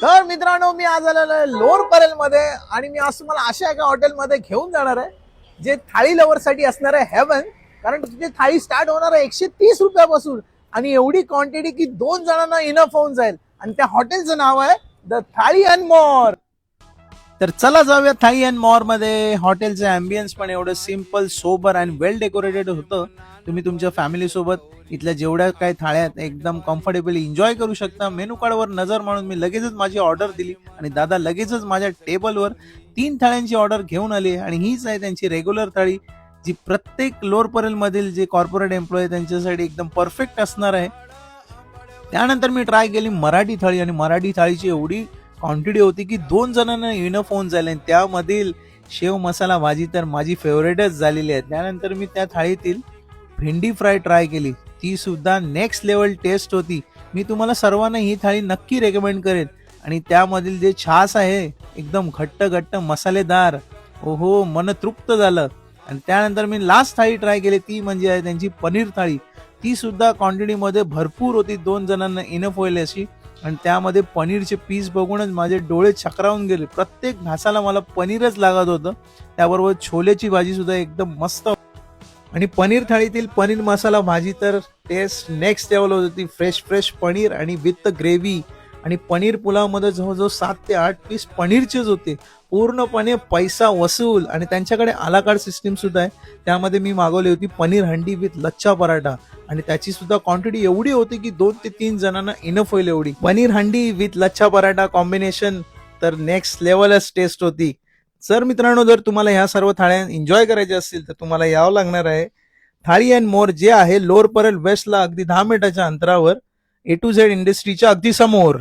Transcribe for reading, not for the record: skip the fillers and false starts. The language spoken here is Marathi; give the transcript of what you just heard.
तर मित्रांनो, मी आज आलेलो आहे लोअर परेल मध्ये आणि मी आज तुम्हाला अशा एका हॉटेलमध्ये घेऊन जाणार आहे जे थाळी लवर साठी असणार आहे हेवन. कारण तिथे थाळी स्टार्ट होणार आहे 130 रुपयापासून आणि एवढी क्वांटिटी की 2 जणांना इनफ होऊन जाईल. आणि त्या हॉटेलचं नाव आहे द थाळी अँड मोर. तर चला जाऊया थाई अँड मॉर मध्ये. हॉटेलचं अँबियन्स पण एवढं simple, sober and well decorated होतं. तुम्ही तुमच्या फॅमिली सोबत इथल्या जेवढ्या काही थाळ्या आहेत एकदम कम्फर्टेबली एन्जॉय करू शकता. मेनू कार्डवर नजर मारून मी लगेचच माझी ऑर्डर दिली आणि दादा लगेचच माझ्या टेबलवर 3 थाळ्यांची ऑर्डर घेऊन आली. आणि हीच आहे त्यांची रेग्युलर थाळी, जी प्रत्येक लोअर परेल मधील जे कॉर्पोरेट एम्प्लॉई त्यांच्यासाठी एकदम परफेक्ट असणार आहे. त्यानंतर मी ट्राय केली मराठी थाळी आणि मराठी थाळीची एवढी क्वांटिटी होती की 2 जणांना इनफ होऊन जाईल. आणि त्यामधील शेव मसाला भाजी तर माझी फेवरेटच झालेली आहे. त्यानंतर मी त्या थाळीतील भेंडी फ्राय ट्राय केली, ती सुद्धा नेक्स्ट लेवल टेस्ट होती. मी तुम्हाला सर्वांना ही थाळी नक्की रेकमेंड करेन. आणि त्यामधील जे छास आहे एकदम घट्ट घट्ट मसालेदार, ओहो मन तृप्त झालं. आणि त्यानंतर मी लास्ट थाळी ट्राय केली, ती म्हणजे आहे त्यांची पनीर थाळी. ती सुद्धा क्वांटिटी मध्ये भरपूर होती, 2 जणांना इनफ होईल अशी. आणि त्यामध्ये पनीरचे पीस बघूनच माझे डोळे चक्रावून गेले. प्रत्येक घासाला मला पनीरच लागत होतं. त्याबरोबर छोलेची भाजी सुद्धा एकदम मस्त. आणि पनीर थाळीतील पनीर मसाला भाजी तर टेस्ट नेक्स्ट लेवल होती. फ्रेश पनीर आणि विथ ग्रेव्ही. आणि पनीर पुलावमध्ये जवळजवळ 7 ते 8 पीस पनीरचेच होते. पूर्णपणे पैसा वसूल. आणि त्यांच्याकडे आलाकार्ड सिस्टीम सुद्धा आहे. त्यामध्ये मी मागवली होती पनीर हंडी विथ लच्छा पराठा आणि त्याची सुद्धा क्वांटिटी एवढी होती की 2 ते 3 जणांना इनफ होईल एवढी. पनीर हंडी विथ लच्छा पराठा कॉम्बिनेशन तर नेक्स्ट लेवलच टेस्ट होती. सर मित्रांनो, जर तुम्हाला ह्या सर्व थाळ्या एन्जॉय करायच्या असतील तर तुम्हाला यावं लागणार आहे थाळी अँड मोर, जे आहे लोअर परेल वेस्टला अगदी 10 मिनिटाच्या अंतरावर A to Z इंडस्ट्रीच्या अगदी समोर.